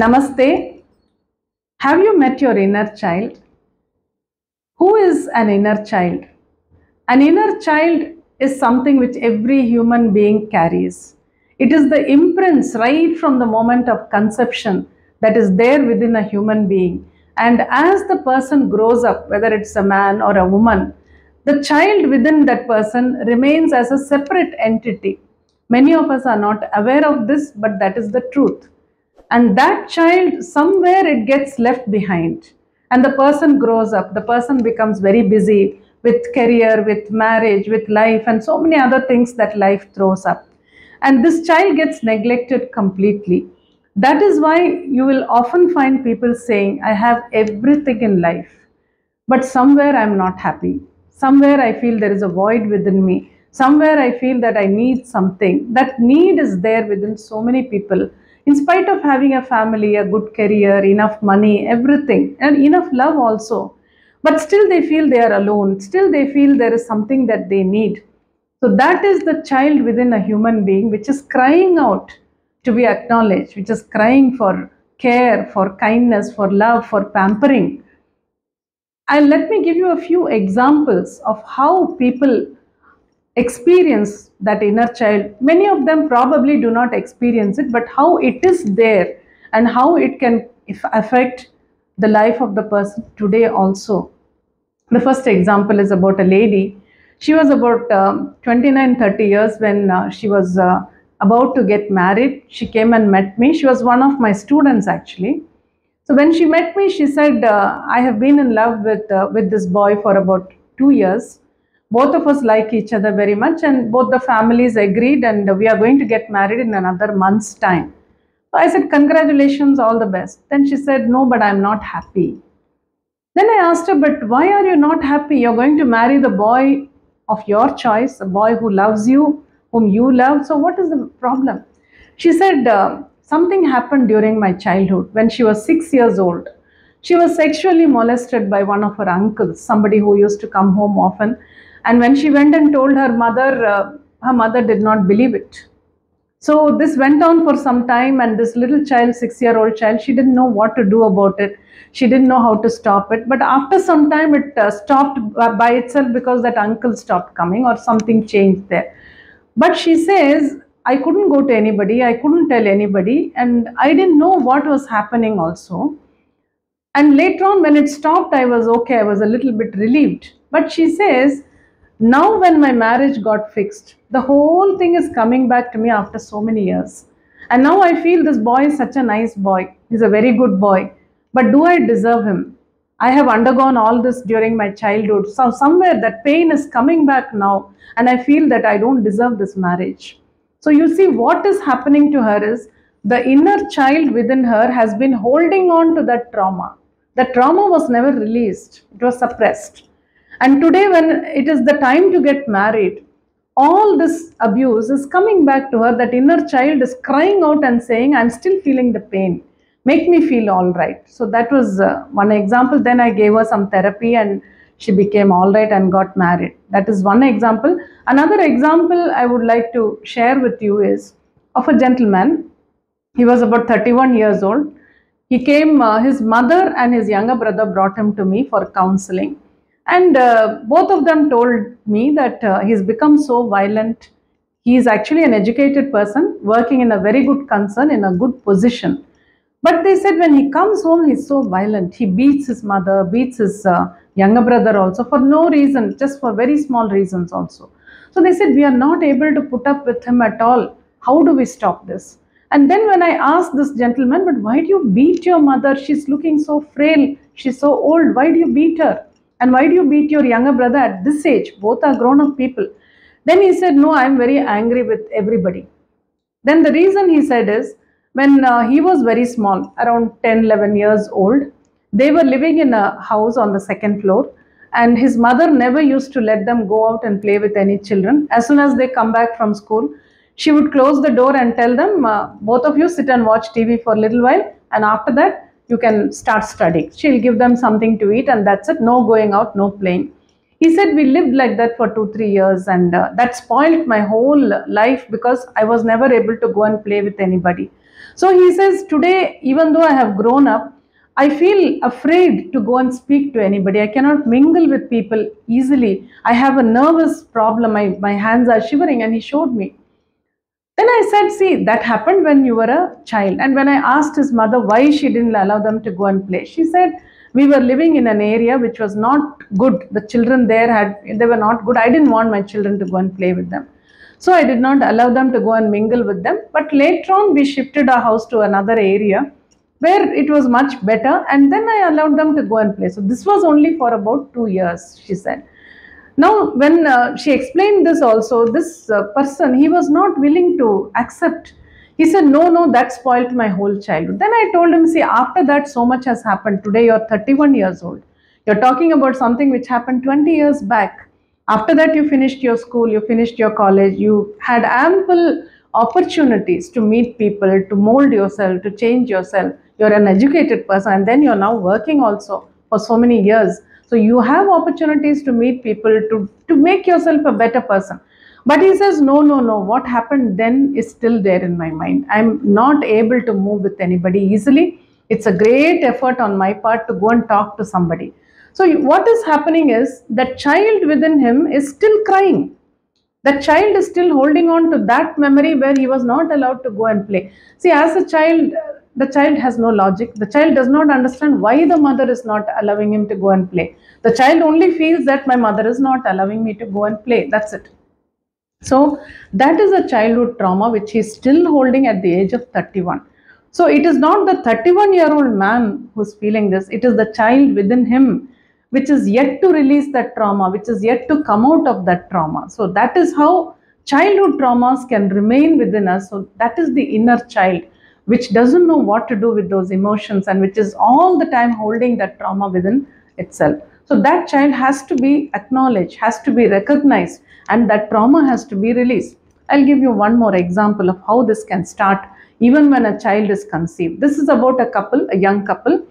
Namaste. Have you met your inner child? Who is an inner child? An inner child is something which every human being carries. It is the imprints right from the moment of conception that is there within a human being. And as the person grows up, whether it's a man or a woman, the child within that person remains as a separate entity. Many of us are not aware of this, but that is the truth. And that child, somewhere it gets left behind, and the person grows up, the person becomes very busy with career, with marriage, with life, and so many other things that life throws up, and this child gets neglected completely. That is why you will often find people saying, I have everything in life, but somewhere I'm not happy. Somewhere I feel there is a void within me. Somewhere I feel that I need something. That need is there within so many people, in spite of having a family, a good career, enough money, everything, and enough love also. But still they feel they are alone, still they feel there is something that they need. So that is the child within a human being which is crying out to be acknowledged, which is crying for care, for kindness, for love, for pampering. And let me give you a few examples of how people experience that inner child. Many of them probably do not experience it, but how it is there and how it can affect the life of the person today also. The first example is about a lady. She was about 29-30 years when she was about to get married. She came and met me. She was one of my students actually. So when she met me, she said, I have been in love with this boy for about 2 years. Both of us like each other very much, and both the families agreed, and we are going to get married in another month's time. So I said, congratulations, all the best. Then she said, no, but I'm not happy. Then I asked her, but why are you not happy? You're going to marry the boy of your choice, a boy who loves you, whom you love. So what is the problem? She said, something happened during my childhood. When she was 6 years old, she was sexually molested by one of her uncles, somebody who used to come home often. And when she went and told her mother did not believe it. So this went on for some time, and this little child, 6-year-old child, she didn't know what to do about it. She didn't know how to stop it. But after some time, it stopped by itself because that uncle stopped coming or something changed there. But she says, I couldn't go to anybody, I couldn't tell anybody, and I didn't know what was happening also. And later on, when it stopped, I was okay, I was a little bit relieved. But she says, now when my marriage got fixed, the whole thing is coming back to me after so many years. And now I feel this boy is such a nice boy, he's a very good boy. But do I deserve him? I have undergone all this during my childhood. So somewhere that pain is coming back now, and I feel that I don't deserve this marriage. So you see, what is happening to her is the inner child within her has been holding on to that trauma. That trauma was never released, it was suppressed. And today, when it is the time to get married, all this abuse is coming back to her. That inner child is crying out and saying, I'm still feeling the pain. Make me feel all right. So that was one example. Then I gave her some therapy and she became all right and got married. That is one example. Another example I would like to share with you is of a gentleman. He was about 31 years old. He came, his mother and his younger brother brought him to me for counseling. And both of them told me that he's become so violent. He is actually an educated person working in a very good concern, in a good position. But they said when he comes home, he's so violent. He beats his mother, beats his younger brother also for no reason, just for very small reasons also. So they said, we are not able to put up with him at all. How do we stop this? And then when I asked this gentleman, but why do you beat your mother? She's looking so frail. She's so old. Why do you beat her? And why do you beat your younger brother at this age? Both are grown-up people. Then he said, no, I'm very angry with everybody. Then the reason he said is, when he was very small, around 10, 11 years old, they were living in a house on the second floor, and his mother never used to let them go out and play with any children. As soon as they come back from school, she would close the door and tell them, both of you sit and watch TV for a little while, and after that, you can start studying. She'll give them something to eat, and that's it. No going out, no playing. He said, we lived like that for 2-3 years, and that spoiled my whole life because I was never able to go and play with anybody. So he says, today, even though I have grown up, I feel afraid to go and speak to anybody. I cannot mingle with people easily. I have a nervous problem. My hands are shivering. And he showed me. Then I said, see, that happened when you were a child. And when I asked his mother why she didn't allow them to go and play, she said, we were living in an area which was not good. The children there they were not good. I didn't want my children to go and play with them. So I did not allow them to go and mingle with them. But later on, we shifted our house to another area where it was much better. And then I allowed them to go and play. So this was only for about 2 years, she said. Now, when she explained this also, this person, he was not willing to accept. He said, no, no, that spoiled my whole childhood. Then I told him, see, after that, so much has happened. Today, you're 31 years old. You're talking about something which happened 20 years back. After that, you finished your school, you finished your college, you had ample opportunities to meet people, to mold yourself, to change yourself. You're an educated person, and then you're now working also for so many years. So you have opportunities to meet people, to make yourself a better person. But he says, no, no, no, what happened then is still there in my mind. I'm not able to move with anybody easily. It's a great effort on my part to go and talk to somebody. So what is happening is that child within him is still crying. The child is still holding on to that memory where he was not allowed to go and play. See, as a child, the child has no logic. The child does not understand why the mother is not allowing him to go and play. The child only feels that my mother is not allowing me to go and play. That's it. So that is a childhood trauma which he is still holding at the age of 31. So it is not the 31-year-old man who's feeling this. It is the child within him which is yet to release that trauma, which is yet to come out of that trauma. So that is how childhood traumas can remain within us. So that is the inner child which doesn't know what to do with those emotions and which is all the time holding that trauma within itself. So that child has to be acknowledged, has to be recognized, and that trauma has to be released. I'll give you one more example of how this can start even when a child is conceived. This is about a couple, a young couple.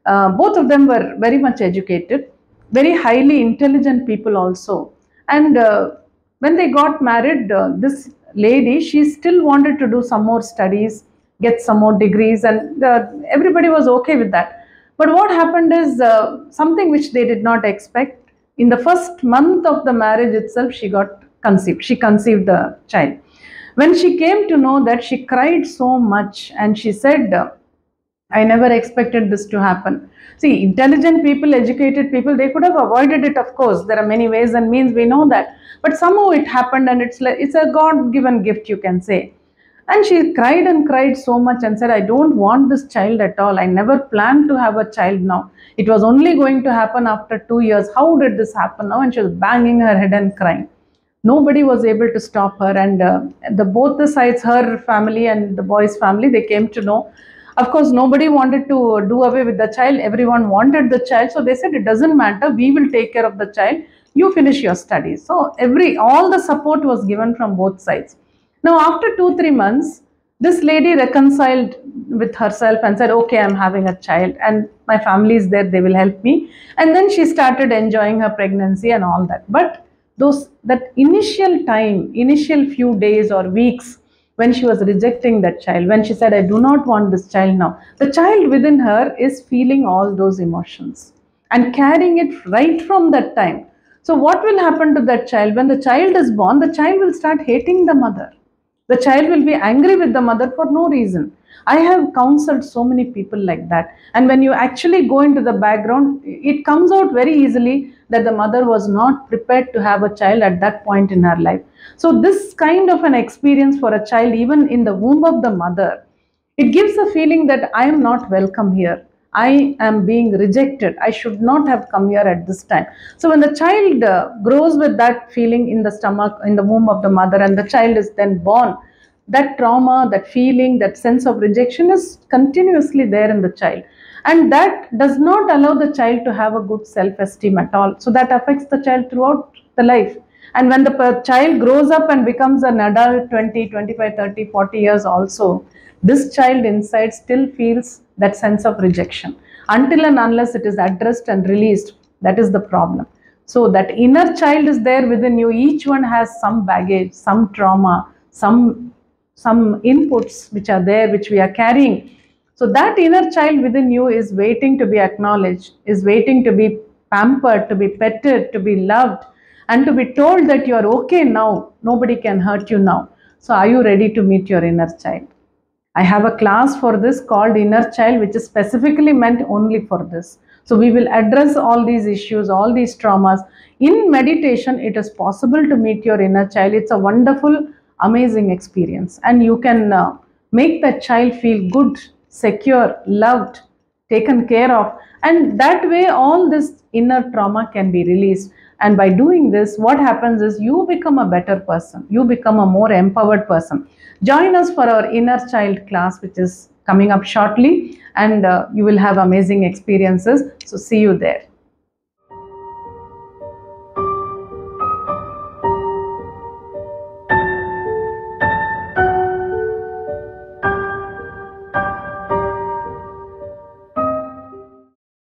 Both of them were very much educated, very highly intelligent people also. And when they got married, this lady, she still wanted to do some more studies, get some more degrees, and everybody was okay with that. But what happened is something which they did not expect. In the first month of the marriage itself, she got conceived. She conceived the child. When she came to know that, she cried so much and she said, I never expected this to happen. See, intelligent people, educated people, they could have avoided it, of course. There are many ways and means, we know that. But somehow it happened, and it's a God-given gift, you can say. And she cried and cried so much and said, I don't want this child at all. I never planned to have a child now. It was only going to happen after 2 years. How did this happen now? And she was banging her head and crying. Nobody was able to stop her. And both the sides, her family and the boy's family, they came to know. Of course, nobody wanted to do away with the child. Everyone wanted the child. So they said, it doesn't matter. We will take care of the child. You finish your studies. So all the support was given from both sides. Now, after 2-3 months, this lady reconciled with herself and said, okay, I'm having a child and my family is there. They will help me. And then she started enjoying her pregnancy and all that. But that initial time, initial few days or weeks, when she was rejecting that child, when she said, I do not want this child now, the child within her is feeling all those emotions and carrying it right from that time. So what will happen to that child? When the child is born, the child will start hating the mother. The child will be angry with the mother for no reason. I have counseled so many people like that. And when you actually go into the background, it comes out very easily that the mother was not prepared to have a child at that point in her life. So this kind of an experience for a child, even in the womb of the mother, it gives a feeling that I am not welcome here. I am being rejected. I should not have come here at this time. So when the child grows with that feeling in the stomach, in the womb of the mother, and the child is then born, that trauma, that feeling, that sense of rejection is continuously there in the child. And that does not allow the child to have a good self-esteem at all. So that affects the child throughout the life. And when the child grows up and becomes an adult, 20, 25, 30, 40 years also, this child inside still feels that sense of rejection. Until and unless it is addressed and released, that is the problem. So that inner child is there within you. Each one has some baggage, some trauma, some some inputs which are there, which we are carrying. So that inner child within you is waiting to be acknowledged, is waiting to be pampered, to be petted, to be loved, and to be told that you are okay now, nobody can hurt you now. So are you ready to meet your inner child? I have a class for this called Inner Child, which is specifically meant only for this. So we will address all these issues, all these traumas. In meditation, it is possible to meet your inner child. It's a wonderful, amazing experience. And you can make that child feel good, secure, loved, taken care of. And that way, all this inner trauma can be released. And by doing this, what happens is you become a better person. You become a more empowered person. Join us for our inner child class, which is coming up shortly, and you will have amazing experiences. So see you there.